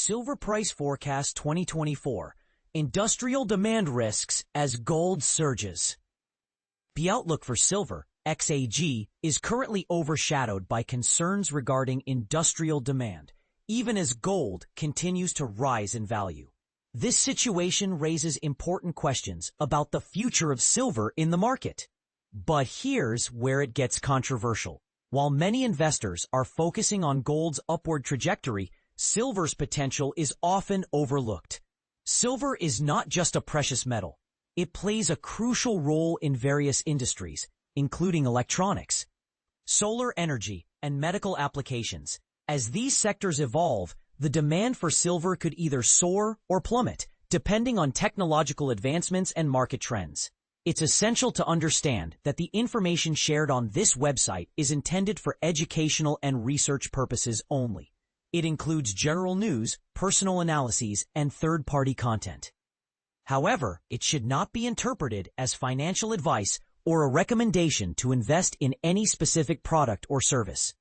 Silver Price Forecast 2024. Industrial Demand Risks as Gold Surges. The outlook for silver, XAG, is currently overshadowed by concerns regarding industrial demand, even as gold continues to rise in value. This situation raises important questions about the future of silver in the market. But here's where it gets controversial. While many investors are focusing on gold's upward trajectory, silver's potential is often overlooked. Silver is not just a precious metal. It plays a crucial role in various industries, including electronics, solar energy, and medical applications. As these sectors evolve, the demand for silver could either soar or plummet, depending on technological advancements and market trends. It's essential to understand that the information shared on this website is intended for educational and research purposes only. It includes general news, personal analyses, and third-party content. However, it should not be interpreted as financial advice or a recommendation to invest in any specific product or service.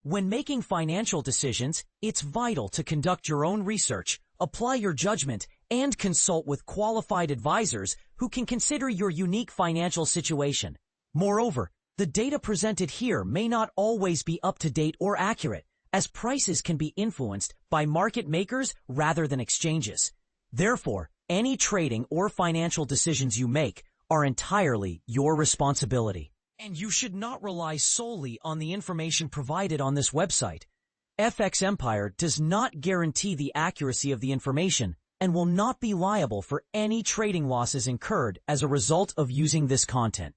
When making financial decisions, it's vital to conduct your own research, apply your judgment, and consult with qualified advisors who can consider your unique financial situation. Moreover, the data presented here may not always be up-to-date or accurate, as prices can be influenced by market makers rather than exchanges. Therefore, any trading or financial decisions you make are entirely your responsibility. And you should not rely solely on the information provided on this website. FX Empire does not guarantee the accuracy of the information and will not be liable for any trading losses incurred as a result of using this content.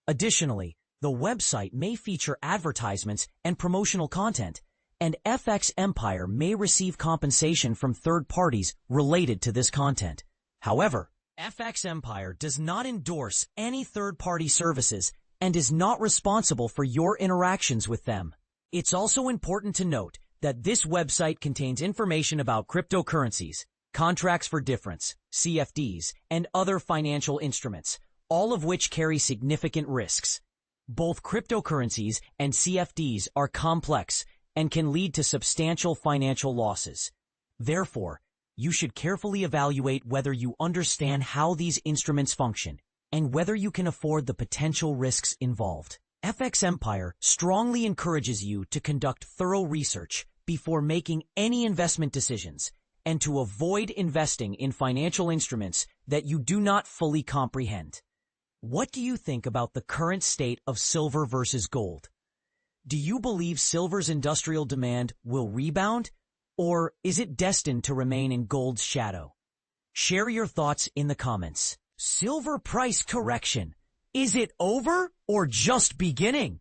Additionally, the website may feature advertisements and promotional content, and FX Empire may receive compensation from third parties related to this content. However, FX Empire does not endorse any third-party services and is not responsible for your interactions with them. It's also important to note that this website contains information about cryptocurrencies, contracts for difference, CFDs, and other financial instruments, all of which carry significant risks. Both cryptocurrencies and CFDs are complex and can lead to substantial financial losses. Therefore, you should carefully evaluate whether you understand how these instruments function and whether you can afford the potential risks involved. FX Empire strongly encourages you to conduct thorough research before making any investment decisions and to avoid investing in financial instruments that you do not fully comprehend. What do you think about the current state of silver versus gold? Do you believe silver's industrial demand will rebound, or is it destined to remain in gold's shadow? Share your thoughts in the comments. Silver price correction. Is it over or just beginning?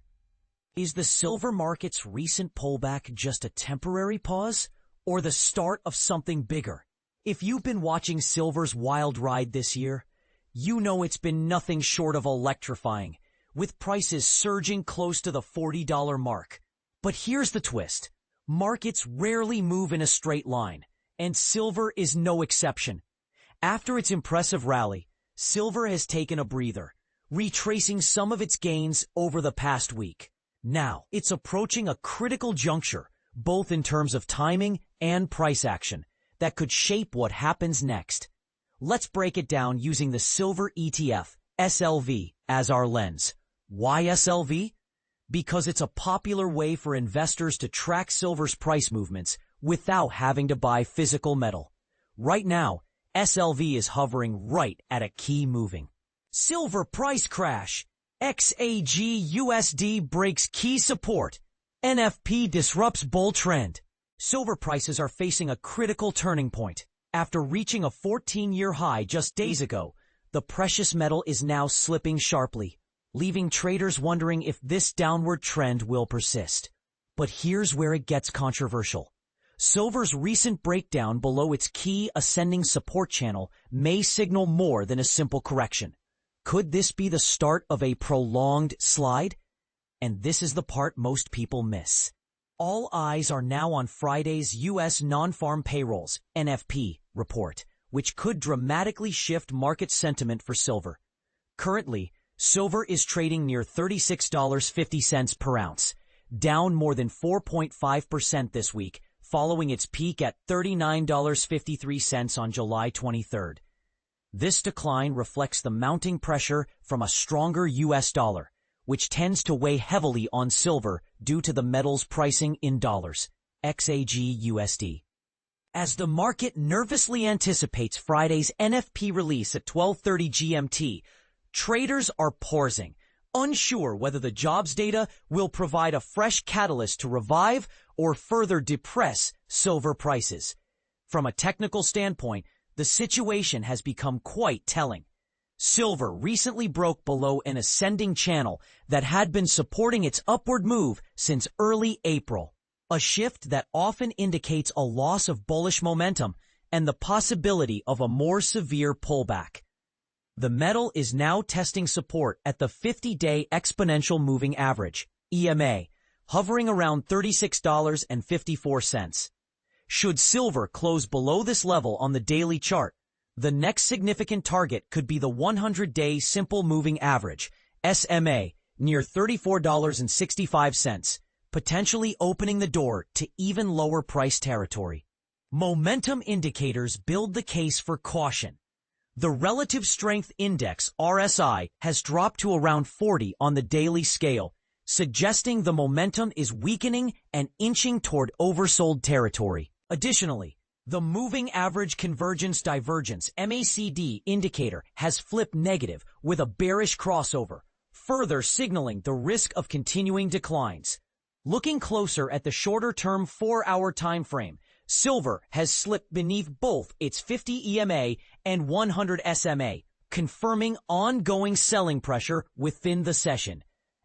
Is the silver market's recent pullback just a temporary pause or the start of something bigger? If you've been watching silver's wild ride this year, you know it's been nothing short of electrifying, with prices surging close to the $40 mark. But here's the twist. Markets rarely move in a straight line, and silver is no exception. After its impressive rally, silver has taken a breather, retracing some of its gains over the past week. Now, it's approaching a critical juncture, both in terms of timing and price action, that could shape what happens next. Let's break it down using the silver ETF, SLV, as our lens. Why SLV? Because it's a popular way for investors to track silver's price movements without having to buy physical metal. Right now, SLV is hovering right at a key moving. Silver price crash. XAG USD breaks key support. NFP disrupts bull trend. Silver prices are facing a critical turning point. After reaching a 14-year high just days ago, the precious metal is now slipping sharply, leaving traders wondering if this downward trend will persist. But here's where it gets controversial. Silver's recent breakdown below its key ascending support channel may signal more than a simple correction. Could this be the start of a prolonged slide? And this is the part most people miss. All eyes are now on Friday's U.S. non-farm payrolls, NFP, report, which could dramatically shift market sentiment for silver. Currently, silver is trading near $36.50 per ounce, down more than 4.5% this week, following its peak at $39.53 on July 23rd. This decline reflects the mounting pressure from a stronger U.S. dollar, which tends to weigh heavily on silver due to the metal's pricing in dollars, XAG/USD. As the market nervously anticipates Friday's NFP release at 12:30 GMT, traders are pausing, unsure whether the jobs data will provide a fresh catalyst to revive or further depress silver prices. From a technical standpoint, the situation has become quite telling. Silver recently broke below an ascending channel that had been supporting its upward move since early April, a shift that often indicates a loss of bullish momentum and the possibility of a more severe pullback. The metal is now testing support at the 50-day exponential moving average, EMA, hovering around $36.54. Should silver close below this level on the daily chart, the next significant target could be the 100-day simple moving average, SMA, near $34.65, potentially opening the door to even lower price territory. Momentum indicators build the case for caution. The Relative Strength Index, RSI, has dropped to around 40 on the daily scale, suggesting the momentum is weakening and inching toward oversold territory. Additionally, the Moving Average Convergence Divergence, MACD, indicator has flipped negative with a bearish crossover, further signaling the risk of continuing declines. Looking closer at the shorter-term 4-hour time frame, silver has slipped beneath both its 50 EMA and 100 SMA, confirming ongoing selling pressure within the session.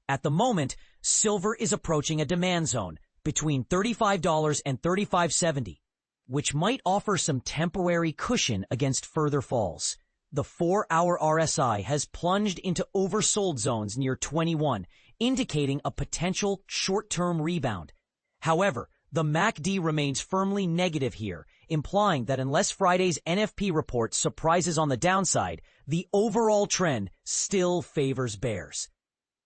At the moment, silver is approaching a demand zone between $35 and $35.70, which might offer some temporary cushion against further falls. The 4-hour RSI has plunged into oversold zones near 21, indicating a potential short-term rebound. However, the MACD remains firmly negative here, implying that unless Friday's NFP report surprises on the downside, the overall trend still favors bears.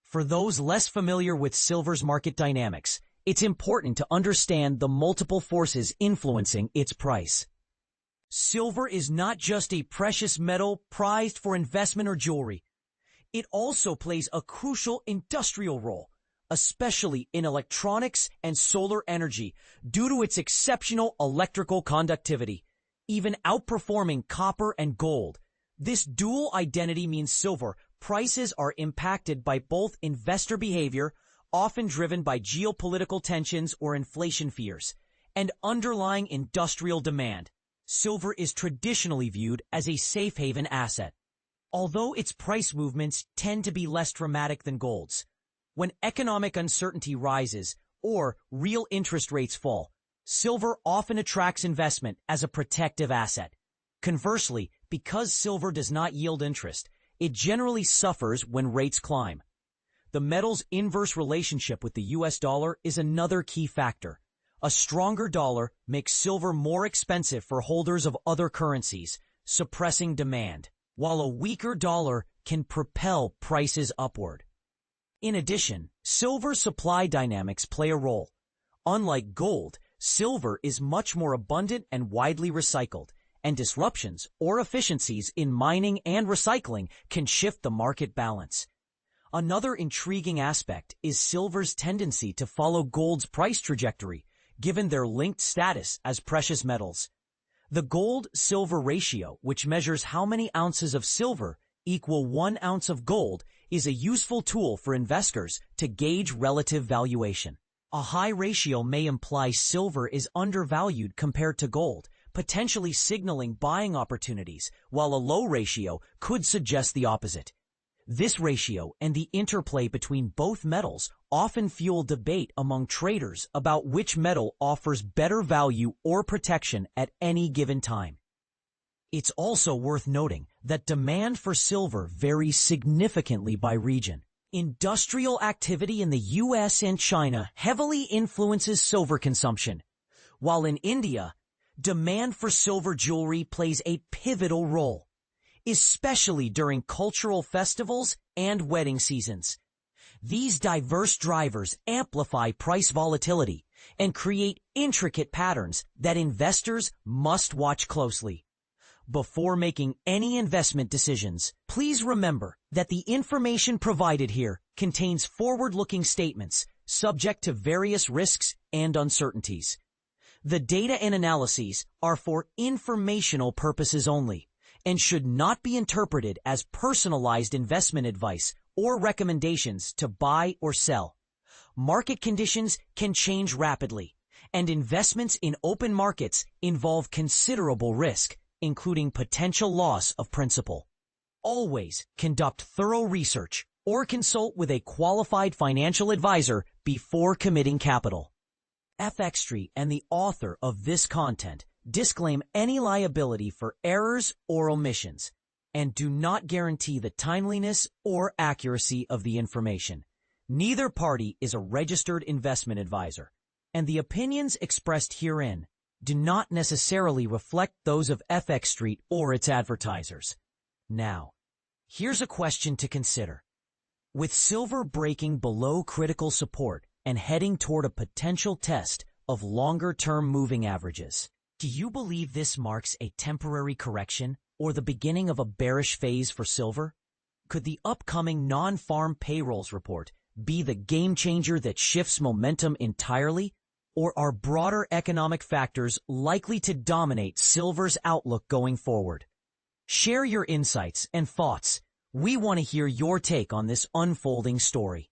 For those less familiar with silver's market dynamics, it's important to understand the multiple forces influencing its price. Silver is not just a precious metal prized for investment or jewelry. It also plays a crucial industrial role, especially in electronics and solar energy, due to its exceptional electrical conductivity, even outperforming copper and gold. This dual identity means silver prices are impacted by both investor behavior, often driven by geopolitical tensions or inflation fears, and underlying industrial demand. Silver is traditionally viewed as a safe haven asset, although its price movements tend to be less dramatic than gold's. When economic uncertainty rises or real interest rates fall, silver often attracts investment as a protective asset. Conversely, because silver does not yield interest, it generally suffers when rates climb. The metal's inverse relationship with the U.S. dollar is another key factor. A stronger dollar makes silver more expensive for holders of other currencies, suppressing demand, while a weaker dollar can propel prices upward. In addition, silver supply dynamics play a role. Unlike gold, silver is much more abundant and widely recycled, and disruptions or efficiencies in mining and recycling can shift the market balance. Another intriguing aspect is silver's tendency to follow gold's price trajectory, given their linked status as precious metals. The gold-silver ratio, which measures how many ounces of silver equal 1 ounce of gold, is a useful tool for investors to gauge relative valuation. A high ratio may imply silver is undervalued compared to gold, potentially signaling buying opportunities, while a low ratio could suggest the opposite. This ratio and the interplay between both metals often fuel debate among traders about which metal offers better value or protection at any given time. It's also worth noting that demand for silver varies significantly by region. Industrial activity in the U.S. and China heavily influences silver consumption, while in India, demand for silver jewelry plays a pivotal role, especially during cultural festivals and wedding seasons. These diverse drivers amplify price volatility, and create intricate patterns that investors must watch closely. Before making any investment decisions, please remember that the information provided here contains forward-looking statements subject to various risks and uncertainties. The data and analyses are for informational purposes only and should not be interpreted as personalized investment advice or recommendations to buy or sell. Market conditions can change rapidly, and investments in open markets involve considerable risk, including potential loss of principal. Always conduct thorough research or consult with a qualified financial advisor before committing capital. FX Street and the author of this content disclaim any liability for errors or omissions and do not guarantee the timeliness or accuracy of the information. Neither party is a registered investment advisor, and the opinions expressed herein do not necessarily reflect those of FX Street or its advertisers. Now, here's a question to consider. With silver breaking below critical support and heading toward a potential test of longer-term moving averages, do you believe this marks a temporary correction or the beginning of a bearish phase for silver? Could the upcoming non-farm payrolls report be the game changer that shifts momentum entirely? Or are broader economic factors likely to dominate silver's outlook going forward? Share your insights and thoughts. We want to hear your take on this unfolding story.